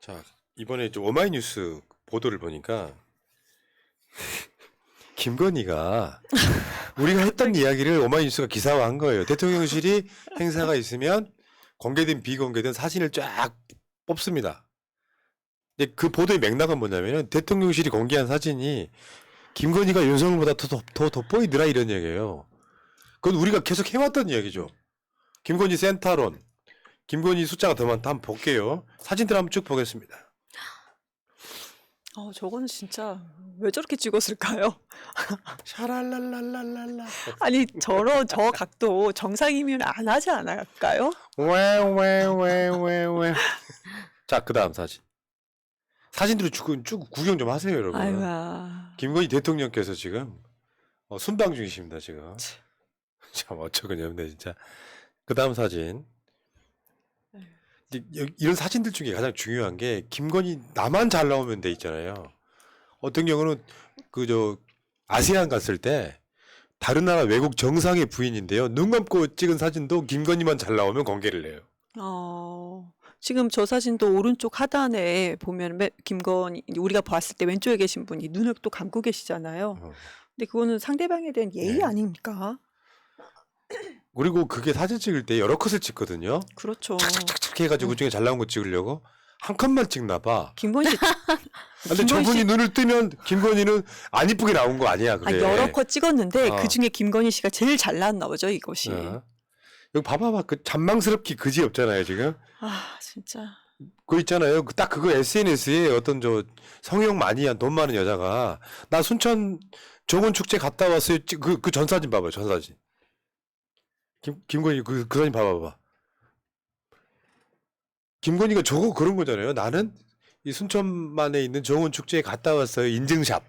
자, 이번에 좀 오마이뉴스 보도를 보니까 김건희가 우리가 했던 이야기를 오마이뉴스가 기사화한 거예요. 대통령실이 행사가 있으면 공개된 비공개된 사진을 쫙 뽑습니다. 근데 그 보도의 맥락은 뭐냐면은 대통령실이 공개한 사진이 김건희가 윤석열보다 더 돋보이더라 이런 얘기예요. 그건 우리가 계속 해왔던 이야기죠. 김건희 센터론, 김건희 숫자가 더 많다. 한번 볼게요. 사진들 한번 쭉 보겠습니다. 저거는 진짜 왜 저렇게 찍었을까요? 샤랄랄랄랄랄라. 아니 저 각도 정상이면 안 하지 않을까요? 왜. 자, 그 다음 사진. 사진들을 쭉 구경 좀 하세요, 여러분. 아이고야. 김건희 대통령께서 지금 순방 중이십니다, 지금. 참 어처구니 없네, 진짜. 그 다음 사진. 이런 사진들 중에 가장 중요한 게 김건희 나만 잘 나오면 돼 있잖아요. 어떤 경우는 아세안 갔을 때 다른 나라 외국 정상의 부인인데요. 눈 감고 찍은 사진도 김건희만 잘 나오면 공개를 해요. 지금 저 사진도 오른쪽 하단에 보면 김건희 우리가 봤을 때 왼쪽에 계신 분이 눈을 또 감고 계시잖아요. 근데 그거는 상대방에 대한 예의 네. 아닙니까? 그리고 그게 사진 찍을 때 여러 컷을 찍거든요. 그렇죠. 착착착착 해가지고 그 중에 잘 나온 거 찍으려고 한 컷만 찍나 봐. 김건희 씨 근데 저분이 눈을 뜨면 김건희는 안 이쁘게 나온 거 아니야, 그게. 여러 컷 찍었는데 어. 그 중에 김건희 씨가 제일 잘 나왔나 보죠, 이것이. 여기 봐봐봐. 그 잔망스럽기 그지 없잖아요, 지금. 진짜. 그거 있잖아요. 딱 그거 SNS에 어떤 성형 많이 한 돈 많은 여자가 나 순천 정원축제 갔다 왔어요. 그 전 사진 봐봐요, 전 사진. 김건희 그 사진 봐봐봐. 김건희가 그런 거잖아요. 나는 이 순천만에 있는 정원축제에 갔다 왔어요. 인증샷.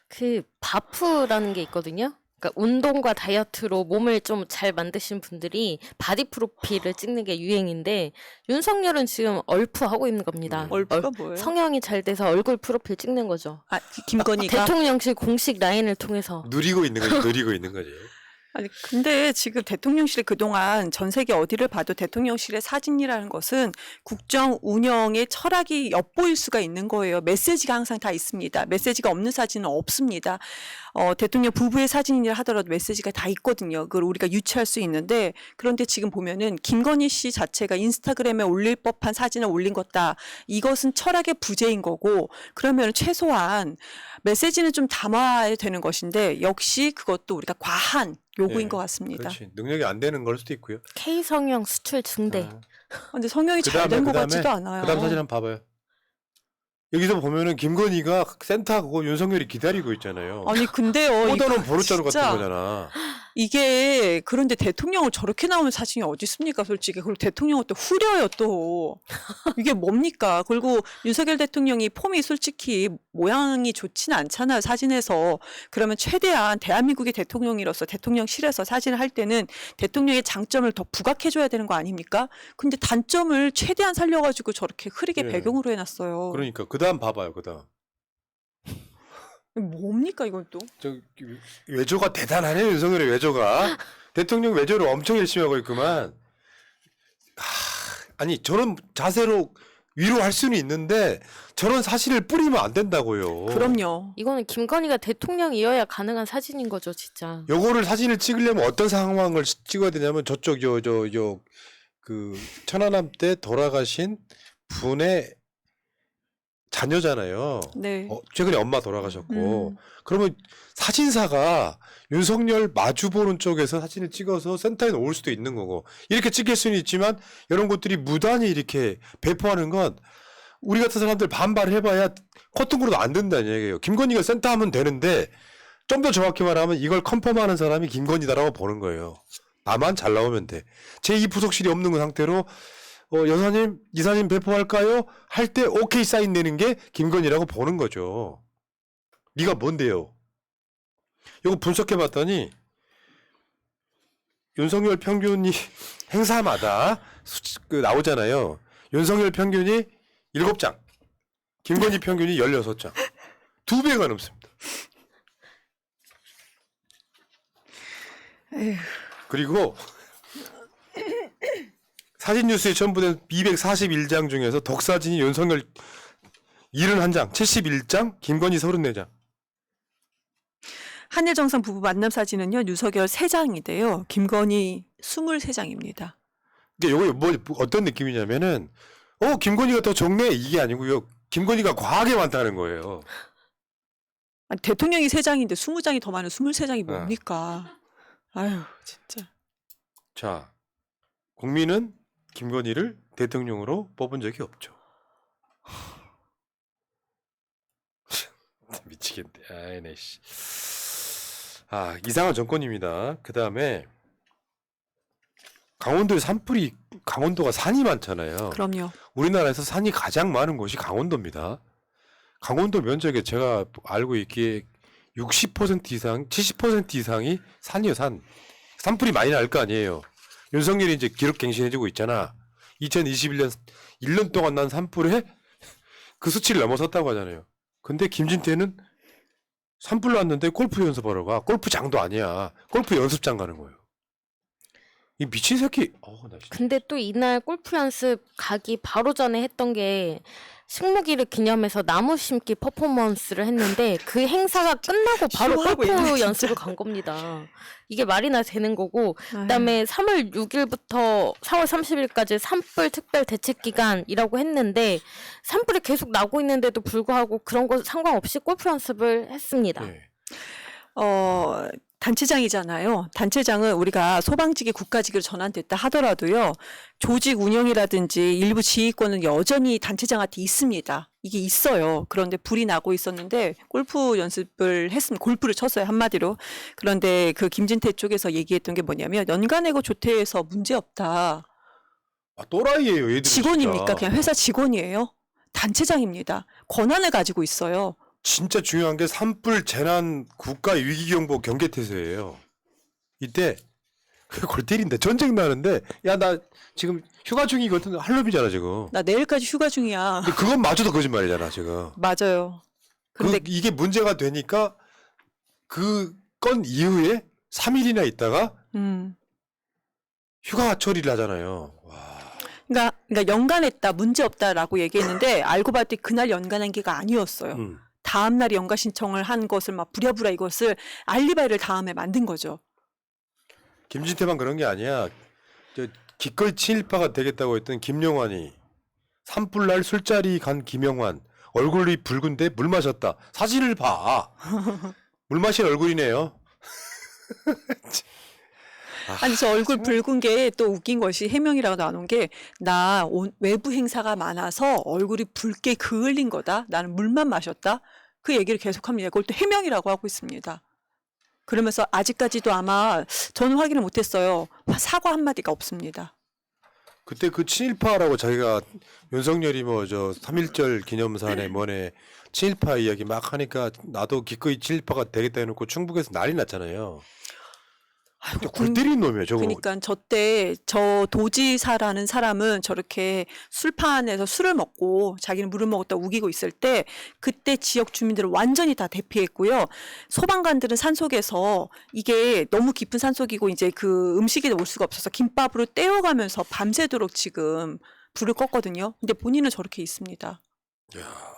그 바프라는 게 있거든요. 그러니까 운동과 다이어트로 몸을 좀 잘 만드신 분들이 바디 프로필을 찍는 게 유행인데 윤석열은 지금 얼프하고 있는 겁니다. 얼프가 뭐예요? 성형이 잘 돼서 얼굴 프로필 찍는 거죠. 김건희가 대통령실 공식 라인을 통해서. 누리고 있는 거지. 아니 근데 지금 대통령실이 그동안 전 세계 어디를 봐도 대통령실의 사진이라는 것은 국정 운영의 철학이 엿보일 수가 있는 거예요. 메시지가 항상 다 있습니다. 메시지가 없는 사진은 없습니다. 대통령 부부의 사진이라 하더라도 메시지가 다 있거든요. 그걸 우리가 유추할 수 있는데 그런데 지금 보면은 김건희 씨 자체가 인스타그램에 올릴 법한 사진을 올린 거다. 이것은 철학의 부재인 거고 그러면 최소한 메시지는 좀 담아야 되는 것인데 역시 그것도 우리가 과한 요구인 것 같습니다. 그렇지. 능력이 안 되는 걸 수도 있고요. K 성형 수출 증대. 근데 성형이 잘 된 것 같지도 않아요. 그 다음 사진 한번 봐봐요. 여기서 보면은 김건희가 센터하고 윤석열이 기다리고 있잖아요. 아니 근데요. 꽂아놓은 보르자루 같은 거잖아. 이게 그런데 대통령을 저렇게 나오는 사진이 어디 있습니까 솔직히. 그리고 대통령을 또 후려요 또. 이게 뭡니까. 그리고 윤석열 대통령이 폼이 솔직히 모양이 좋지는 않잖아요 사진에서. 그러면 최대한 대한민국의 대통령이로서 대통령실에서 사진을 할 때는 대통령의 장점을 더 부각해줘야 되는 거 아닙니까. 근데 단점을 최대한 살려가지고 저렇게 흐리게 배경으로 해놨어요. 그러니까 그 다음 봐봐요. 그 다음. 뭡니까 이건 또? 외조가 대단하네요. 윤석열의 외조가. 대통령 외조를 엄청 열심히 하고 있구만. 아니 저런 자세로 위로할 수는 있는데 저런 사실을 뿌리면 안 된다고요. 그럼요. 이거는 김건희가 대통령이어야 가능한 사진인 거죠, 진짜. 요거를 사진을 찍으려면 어떤 상황을 찍어야 되냐면 저쪽 그 천안함 때 돌아가신 분의 자녀잖아요. 네. 최근에 엄마 돌아가셨고 그러면 사진사가 윤석열 마주보는 쪽에서 사진을 찍어서 센터에 올 수도 있는 거고 이렇게 찍힐 수는 있지만 이런 것들이 무단히 이렇게 배포하는 건 우리 같은 사람들 반발해봐야 커튼으로도 안 된다는 얘기예요. 김건희가 센터하면 되는데 좀 더 정확히 말하면 이걸 컨펌하는 사람이 김건희다라고 보는 거예요. 나만 잘 나오면 돼. 제2부속실이 없는 상태로 여사님, 이사님 배포할까요? 할 때 오케이 사인 내는 게 김건희라고 보는 거죠. 네가 뭔데요? 이거 분석해봤더니 윤석열 평균이 행사마다 나오잖아요. 윤석열 평균이 7장, 김건희 평균이 16장. 2배가 넘습니다. 에휴. 그리고 사진 뉴스에 첨부된 241장 중에서 덕사진이 윤석열 71장, 71장, 김건희 34장. 한일 정상 부부 만남 사진은요. 윤석열 3장인데요. 김건희 23장입니다. 근데 요거 뭐 어떤 느낌이냐면은 김건희가 더 적네 이게 아니고요. 김건희가 과하게 많다는 거예요. 아니, 대통령이 3장인데 20장이 더 많은 23장이 뭡니까? 아유, 진짜. 자, 국민은 김건희를 대통령으로 뽑은 적이 없죠. 미치겠네. 아이네 씨. 이상한 정권입니다. 그 다음에 강원도에 강원도가 산이 많잖아요. 그럼요. 우리나라에서 산이 가장 많은 곳이 강원도입니다. 강원도 면적에 제가 알고 있기에 60% 이상, 70% 이상이 산이에요, 산. 산불이 많이 날 거 아니에요. 윤석열이 이제 기록갱신해주고 있잖아. 2021년 1년 동안 난 산불에 그 수치를 넘어섰다고 하잖아요. 근데 김진태는 산불 났는데 골프 연습하러 가. 골프장도 아니야. 골프 연습장 가는 거예요. 이 미친 새끼. 나 진짜. 근데 또 이날 골프 연습 가기 바로 전에 했던 게 식목일을 기념해서 나무 심기 퍼포먼스를 했는데 그 행사가 끝나고 바로 쇼하고 있네, 골프 진짜. 연습을 간 겁니다. 이게 말이나 되는 거고 아유. 그다음에 3월 6일부터 4월 30일까지 산불 특별 대책 기간이라고 했는데 산불이 계속 나고 있는데도 불구하고 그런 거 상관없이 골프 연습을 했습니다. 네. 단체장이잖아요. 단체장은 우리가 소방직이 국가직으로 전환됐다 하더라도요. 조직 운영이라든지 일부 지휘권은 여전히 단체장한테 있습니다. 이게 있어요. 그런데 불이 나고 있었는데 골프 연습을 했으면 골프를 쳤어요. 한마디로. 그런데 그 김진태 쪽에서 얘기했던 게 뭐냐면 연간해고 조퇴해서 문제 없다. 또라이예요, 얘들. 직원입니까? 그냥 회사 직원이에요. 단체장입니다. 권한을 가지고 있어요. 진짜 중요한 게 산불 재난 국가 위기경보 경계태세예요. 이때 골 때린다. 전쟁 나는데 야 나 지금 휴가 중이거든. 할 놈이잖아 지금. 나 내일까지 휴가 중이야. 근데 그건 마저도 거짓말이잖아 지금. 맞아요. 근데 이게 문제가 되니까 그 건 이후에 3일이나 있다가 휴가 처리를 하잖아요. 와. 그러니까 연간했다, 문제 없다라고 얘기했는데 알고 봤더니 그날 연간한 게가 아니었어요. 다음 날에 연가 신청을 한 것을 막 부랴부랴 이것을 알리바이를 다음에 만든 거죠. 김진태만 그런 게 아니야. 기꺼이 친일파가 되겠다고 했던 김영환이 산불날 술자리 간 김영환 얼굴이 붉은데 물 마셨다. 사진을 봐. 물 마신 얼굴이네요. 아니 저 얼굴 붉은 게 또 웃긴 것이 해명이라고 나눈 게 나 외부 행사가 많아서 얼굴이 붉게 그을린 거다. 나는 물만 마셨다. 그 얘기를 계속합니다. 그걸 또 해명이라고 하고 있습니다. 그러면서 아직까지도 아마 저는 확인을 못했어요. 사과 한마디가 없습니다. 그때 그 친일파라고 자기가 윤석열이 3.1절 기념사네 뭐네 친일파 이야기 막 하니까 나도 기꺼이 친일파가 되겠다 해놓고 충북에서 난리 났잖아요. 아이고, 골 때린 놈이에요 저거. 그러니까 저 도지사라는 사람은 저렇게 술판에서 술을 먹고 자기는 물을 먹었다 우기고 있을 때 그때 지역 주민들을 완전히 다 대피했고요. 소방관들은 산속에서 이게 너무 깊은 산속이고 이제 그 음식이 올 수가 없어서 김밥으로 떼어가면서 밤새도록 지금 불을 껐거든요. 근데 본인은 저렇게 있습니다. 야,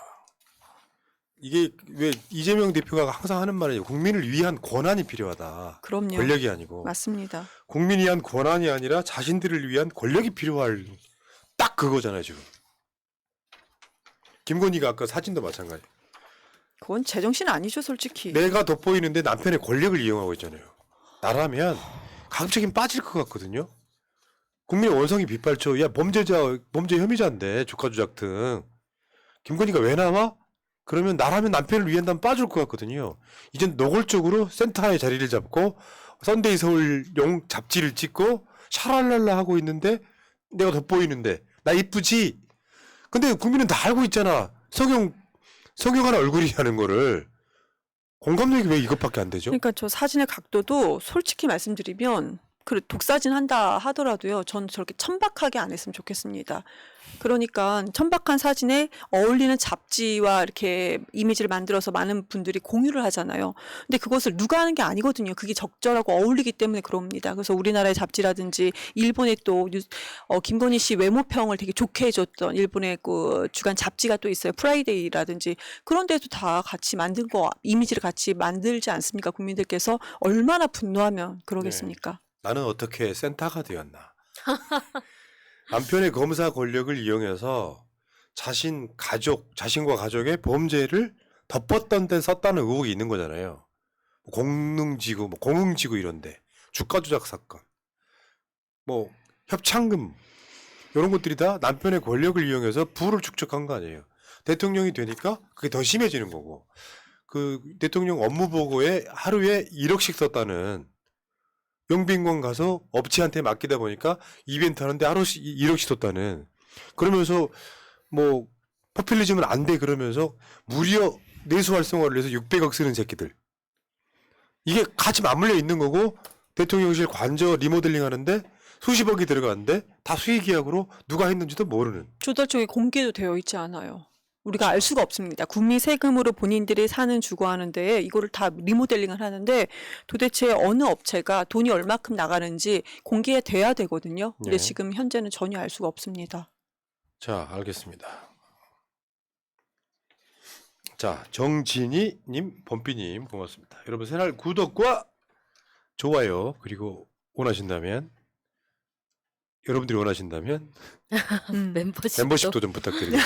이게 왜 이재명 대표가 항상 하는 말이에요. 국민을 위한 권한이 필요하다. 그럼요. 권력이 아니고. 맞습니다. 국민이 위한 권한이 아니라 자신들을 위한 권력이 필요할 딱 그거잖아요 지금. 김건희가 아까 사진도 마찬가지. 그건 제정신 아니죠, 솔직히. 내가 돋보이는데 남편의 권력을 이용하고 있잖아요. 나라면 가급적이면 빠질 것 같거든요. 국민의 원성이 빗발쳐. 야 범죄 혐의자인데 조카 조작 등. 김건희가 왜 나와? 그러면 나라면 남편을 위한다면 빠질 것 같거든요. 이젠 노골적으로 센터에 자리를 잡고 썬데이 서울용 잡지를 찍고 샤랄랄라 하고 있는데 내가 돋보이는데 나 이쁘지? 근데 국민은 다 알고 있잖아. 성형한 얼굴이라는 거를. 공감력이 왜 이것밖에 안 되죠? 그러니까 저 사진의 각도도 솔직히 말씀드리면 그 독사진 한다 하더라도요. 저는 저렇게 천박하게 안 했으면 좋겠습니다. 그러니까 천박한 사진에 어울리는 잡지와 이렇게 이미지를 만들어서 많은 분들이 공유를 하잖아요. 근데 그것을 누가 하는 게 아니거든요. 그게 적절하고 어울리기 때문에 그럽니다. 그래서 우리나라의 잡지라든지 일본의 또 김건희 씨 외모평을 되게 좋게 해줬던 일본의 그 주간 잡지가 또 있어요. 프라이데이라든지 그런 데도 다 같이 만든 거 이미지를 같이 만들지 않습니까? 국민들께서 얼마나 분노하면 그러겠습니까? 나는 어떻게 센터가 되었나. 남편의 검사 권력을 이용해서 자신과 가족의 범죄를 덮었던 데 썼다는 의혹이 있는 거잖아요. 공능지구, 공흥지구 이런데 주가 조작 사건, 협창금 이런 것들이 다 남편의 권력을 이용해서 부를 축적한 거 아니에요. 대통령이 되니까 그게 더 심해지는 거고, 그 대통령 업무 보고에 하루에 1억씩 썼다는 영빈관 가서 업체한테 맡기다 보니까 이벤트 하는데 하루씩 1억씩 썼다는, 그러면서 포퓰리즘은 안 돼 그러면서 무려 내수 활성화를 해서 600억 쓰는 새끼들, 이게 같이 맞물려 있는 거고, 대통령실 관저 리모델링 하는데 수십억이 들어가는데 다 수의계약으로 누가 했는지도 모르는. 조달청에 공개도 되어 있지 않아요. 우리가 알 수가 없습니다. 국민 세금으로 본인들이 사는 주거 하는데 이거를 다 리모델링을 하는데 도대체 어느 업체가 돈이 얼마큼 나가는지 공개돼야 되거든요. 근데 네. 지금 현재는 전혀 알 수가 없습니다. 자, 알겠습니다. 자, 정진희님, 범피님 고맙습니다. 여러분 새날 구독과 좋아요, 그리고 여러분들이 원하신다면 멤버십도 멤버십도 좀 부탁드립니다.